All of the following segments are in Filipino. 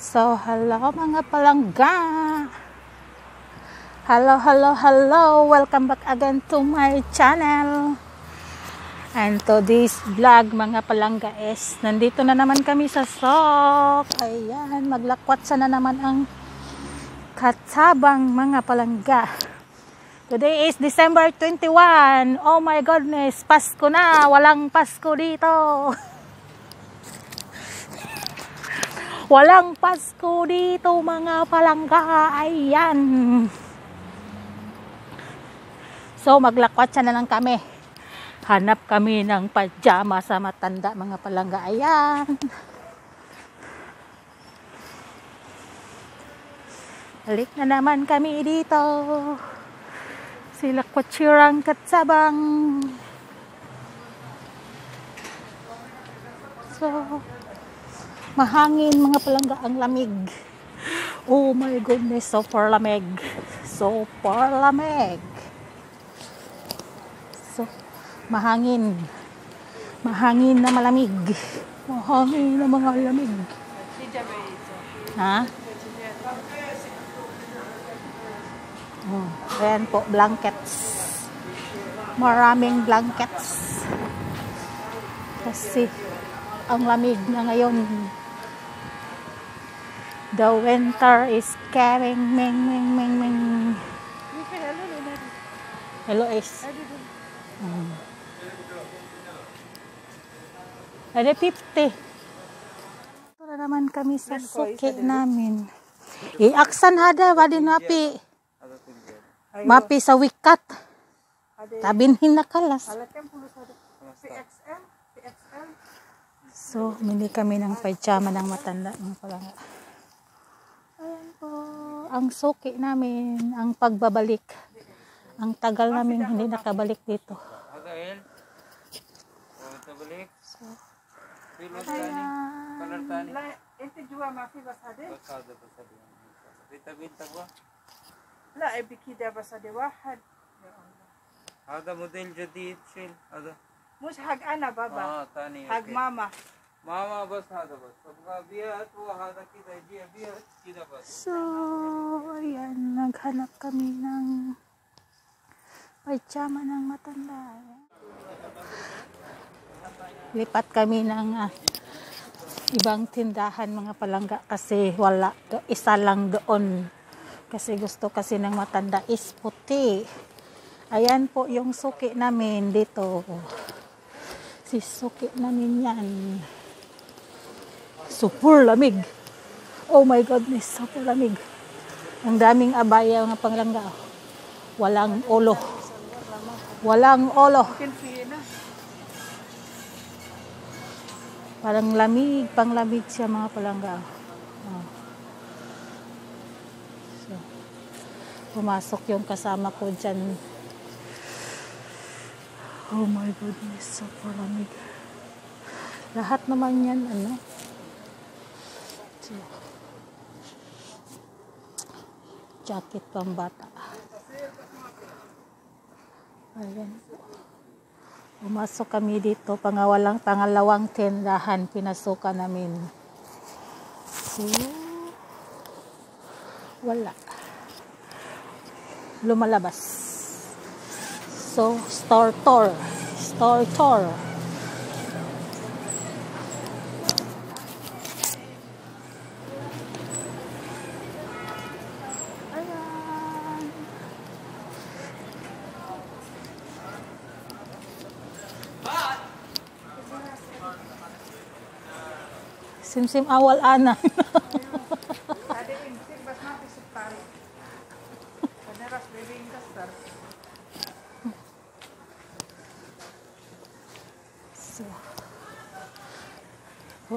So, hello mga palangga. Hello. Welcome back again to my channel. And to this vlog mga palangga is, nandito na naman kami sa Sok. Ayan, maglakwatsa na naman ang katabang mga palangga. Today is December 21. Oh my goodness, Pasko na. Walang Pasko dito. Walang Pasko dito mga palangga. Ayan. So maglakwatsa na lang kami. Hanap kami ng pajama sa matanda mga palangga. Ayan. Balik na naman kami dito. Sila kwatsirang katsabang. So mahangin mga palangga, ang lamig. Oh my goodness, super lamig. Super lamig. So, mahangin. Mahangin na malamig. Mahangin na mga lamig. Ha? Oh, ayan po, blankets. Maraming blankets. Kasi, ang lamig na ngayon. The winter is coming. Ming. Hello, Ace. Ada 50. Ito na naman kami sa suki namin. Iaksan hada, wadin mapi sa wikat. Tabinhin na kalas. So, mili kami ng pajama ng matanda mga palangga. Ayan po, ang suki namin, ang pagbabalik. Ang tagal namin hindi nakabalik dito. So, ayan. لا بكده بس هذا واحد هذا موديل جديد شيل هذا مش حق انا بابا ثاني حق ماما بس هذا بس تبغى ابيض وهذا كذا يجي ابيض كذا بس. So, ayan, naghanap kami ng pajama ng matanda. Lipat kami ng ibang tindahan mga palangga kasi wala, isa lang doon. Kasi gusto kasi ng matanda is puti. Ayan po yung suki namin dito. Si suki namin yan. Super lamig. Oh my goodness, super lamig. Ang daming abaya mga palangga. Walang ulo. Walang ulo. Parang lamig, panglamig siya mga palangga. Oh. So, pumasok yung kasama ko dyan. Oh my goodness, super lamig. Lahat naman yan, ano? So, jacket pang bata. Ayan po. Pumasok kami dito, pangalawang tindahan pinasukan namin. So, wala. Lumalabas. So, store tour. Ayan. Simsim awal ana. So,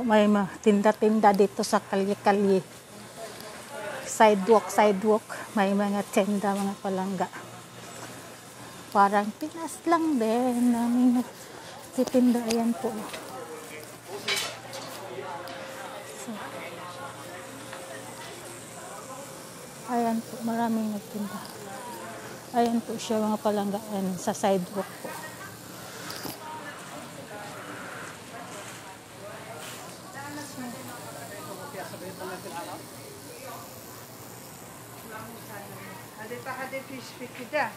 may tinda-tinda dito sa kalye-kalye. Sidewalk. May mga tinda, mga palangga. Parang Pinas lang din namin nagtitinda. Ayan po. So, ayan po, maraming nagtinda. Ayan po siya mga palangga. Ayan, sa sidewalk po. Hadi fish pikida.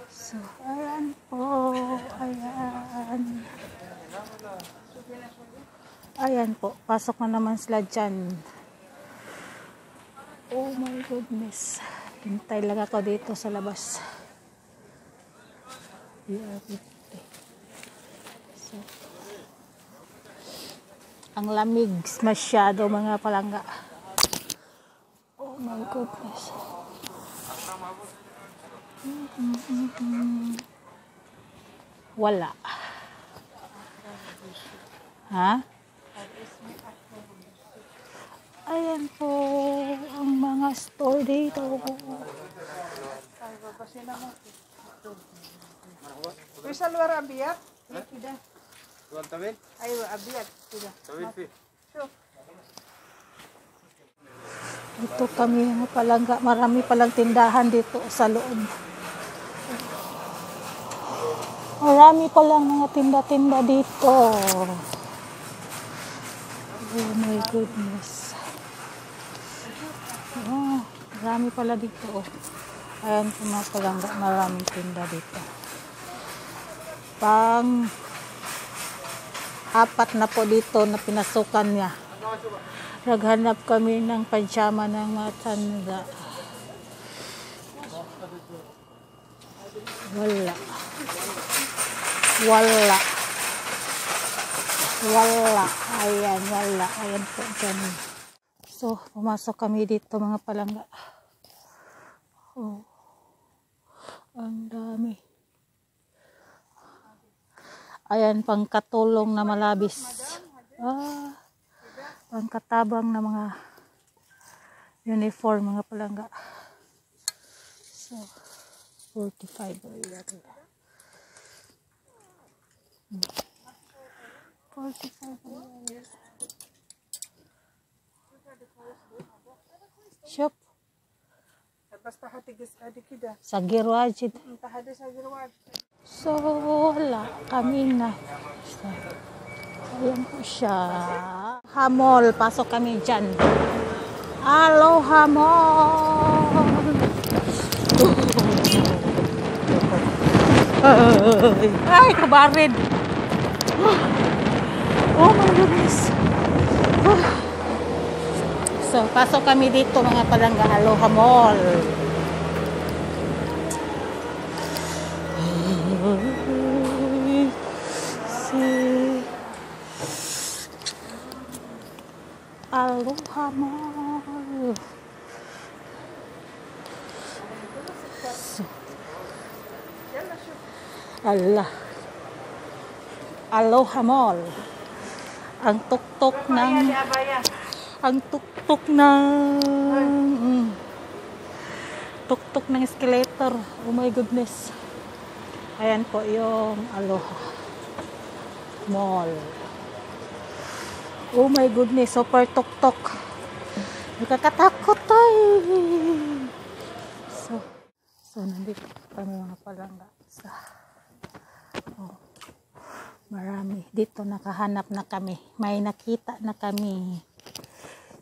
So, ayan po. Ayan. Ayan po. Pasok na naman sila dyan. Oh my goodness. Hintay lang ako dito sa labas. So, ang lamig masyado mga palangga. Oh my goodness. Wala. Ha? Ayan po ang mga store dito. Bisa luar abiat? Tidak. Tuan Tawin? Ayo abiat. Tidak. Tawin fi. Ito kami mga palangga. Marami palang tindahan dito sa loob. Marami palang mga tinda-tinda dito. Oh my goodness. Oh, marami pala dito. Ayan po mga palangga. Maraming tinda dito. Pang apat na po dito na pinasukan niya. Naghanap kami ng pajama ng matanda. Wala. Wala. Wala. Ayan, wala. Ayan po dyan. So, pumasok kami dito mga palangga. Oh. Ang dami. Ayan, pangkatulong na malabis. Pangkatabang na mga uniform mga palangga. So, 45 yan. 45 yan. Shop. Basta hatigis adi kita. Sa Girwajid. Tahade sa girwad. So, wala. Kami na. So, ayan po siya. Hamol. Pasok kami dyan. Aloha Mall. Ay, kabarid. Oh my goodness. So, pasok kami dito mga palangga. Aloha Mall. Aloha Mall. So, Allah. Aloha Mall. Ang tuktok ng tuktok ng escalator. Oh my goodness. Ayan po yung Aloha Mall. Oh my goodness, super tuktok. Nakakatakot tayo. So nandito kami mga palangga sa marami. Dito nakahanap na kami. May nakita na kami.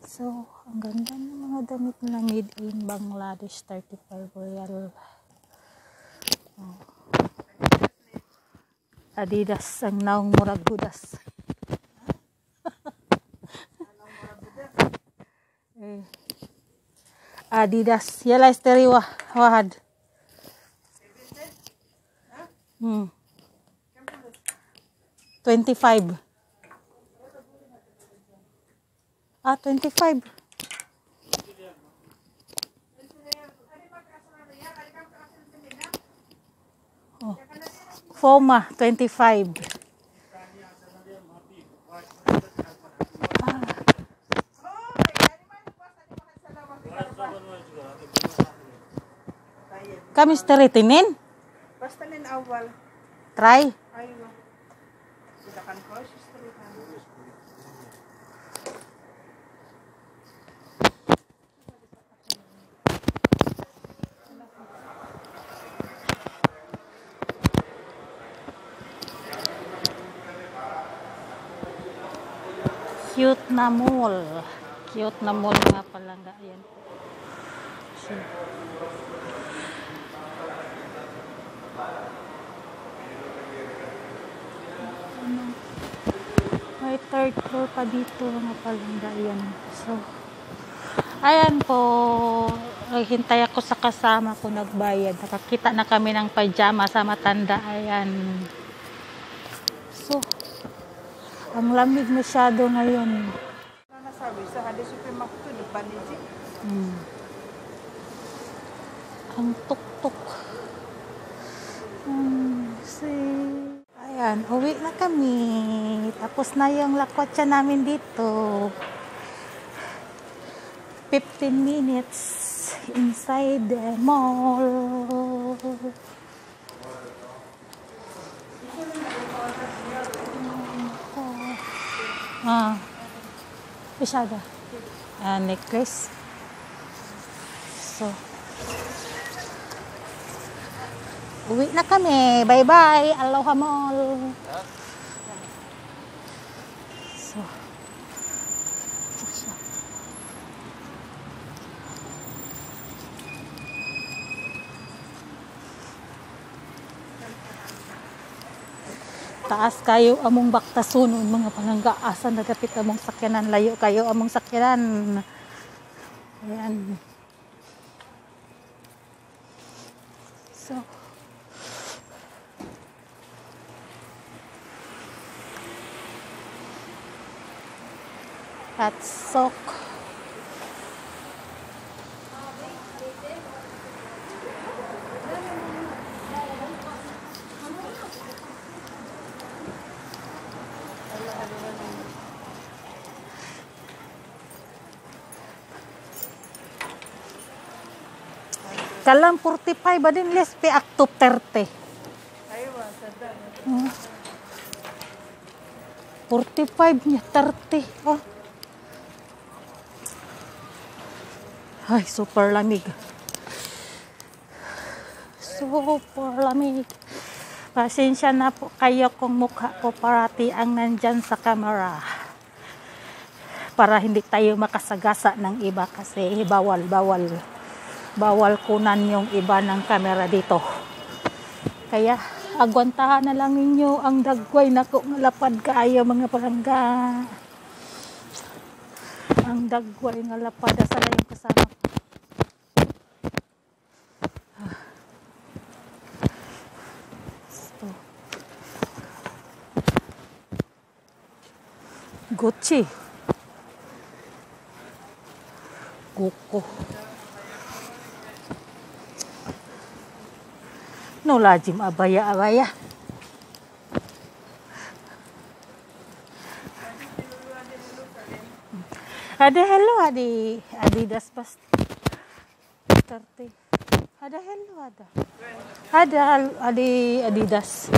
So, ang ganda ng mga damit na made in Bangladesh 35 Royal. Adidas ang naong muragudas. Adidas. Yala isteriwa. Wahad. 25. 25. Oh. Foma, 25. Kami steritinin? Basta nin awal. Try. Ayo. Silakan ko, sisterikan. na mall. Cute na mall mga palangga. Ayan po. So, may third floor pa dito mga palangga. Ayan. So, ayan po. Naghintay ako sa kasama ko nagbayad. Nakakita na kami ng pajama sa matanda. Ayan. So, ang lamig masyado ngayon. Ano nasabi? Sa hadis supermarket ito, baniji. Ang tuktok. Ayan, uwi na kami. Tapos na yung lakwatsa namin dito. 15 minutes inside the mall. Masyado. Necklace. So, uwi na kami. Bye-bye. Aloha mall. So, taas kayo among baktasunon mga palangga. Asan nagapit among sakyanan. Layo kayo among sakyanan. Ayan. So, Patsok. Kalang 45 ba din les pe akto 30. Aywa, sada. 45 niya 30. Oh. Ay, super lamig. Super lamig. Pasensya na po kayo kung mukha ko parati ang nandyan sa camera. Para hindi tayo makasagasa ng iba kasi bawal kunan yung iba ng camera dito. Kaya agwantahan na lang ninyo ang dagway na kung lapad kaayo mga palangga. Ang dagway nga lapad sa yung kasama ko. So, Gucci. Guko. No lajim abaya. Ada hello Adidas pas 30. Ada hello ada. Ada Adidas.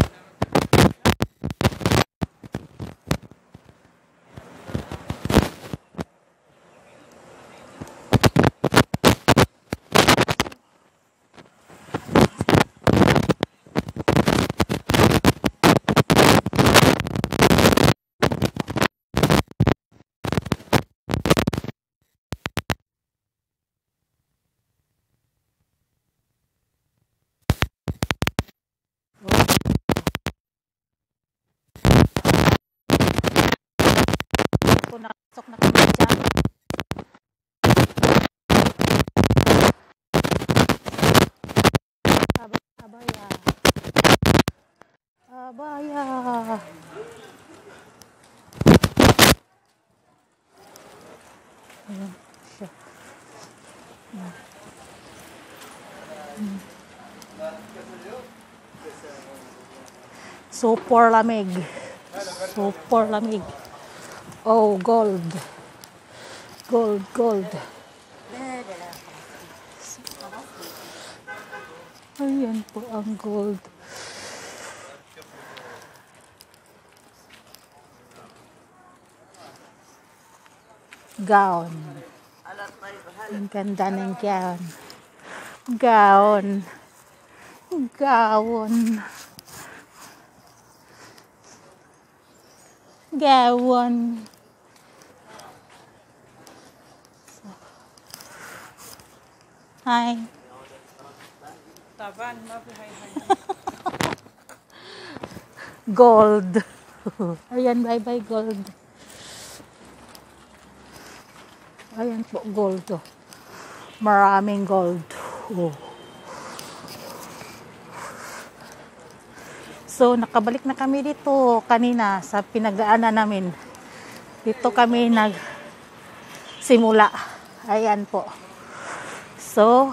Nakasok na kami dyan. Abaya. Ayan siya. Super lamig. Oh, gold. Ayan po ang gold. Gown. Ang ganda ng gown. Gown. hi. Taban, mabuhay. Gold. Ayan, bye-bye gold. Ayan po, gold. Oh. Maraming gold. Oh. So, nakabalik na kami dito kanina sa pinagdaanan namin. Dito kami nagsimula. Ayan po. So,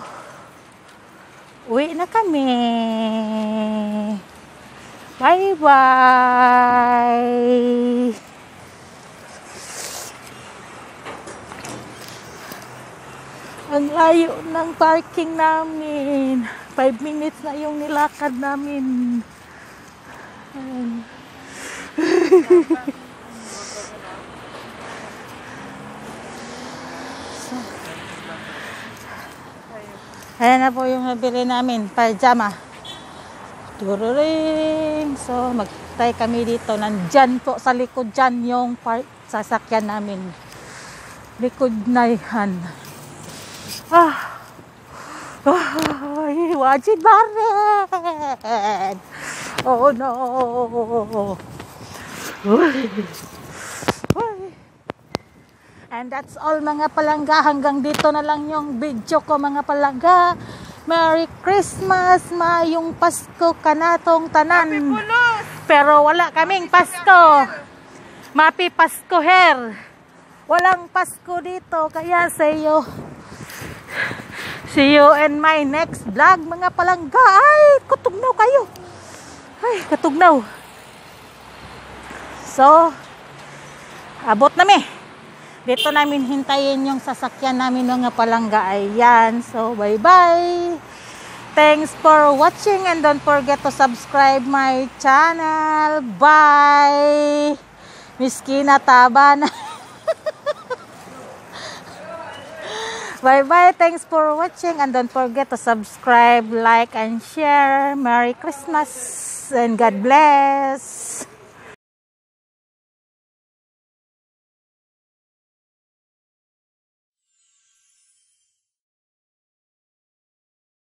uwi na kami. Bye-bye. Ang layo ng parking namin. 5 minutes na yung nilakad namin. Ayan. Ayan na po yung nabili namin. Pajama. Tururing. So, magtay kami dito. Nandyan po sa likod dyan yung sasakyan namin. Likod na yan. Wajid Barret. Oh no. And that's all mga palangga. Hanggang dito na lang yung video ko mga palangga. Merry Christmas, Mayong Pasko kanatong tanan. Pero wala kaming Pasko. Mapi Pasko her. Walang Pasko dito. Kaya see you in my next vlog mga palangga. Ay, katugnaw kayo. Ay, katugnaw. So, abot nami. Dito namin hintayin yung sasakyan namin mga palangga. Ayan. So, bye-bye. Thanks for watching and don't forget to subscribe my channel. Bye. Miskina taba na. Bye-bye. Thanks for watching and don't forget to subscribe, like, and share. Merry Christmas and God bless.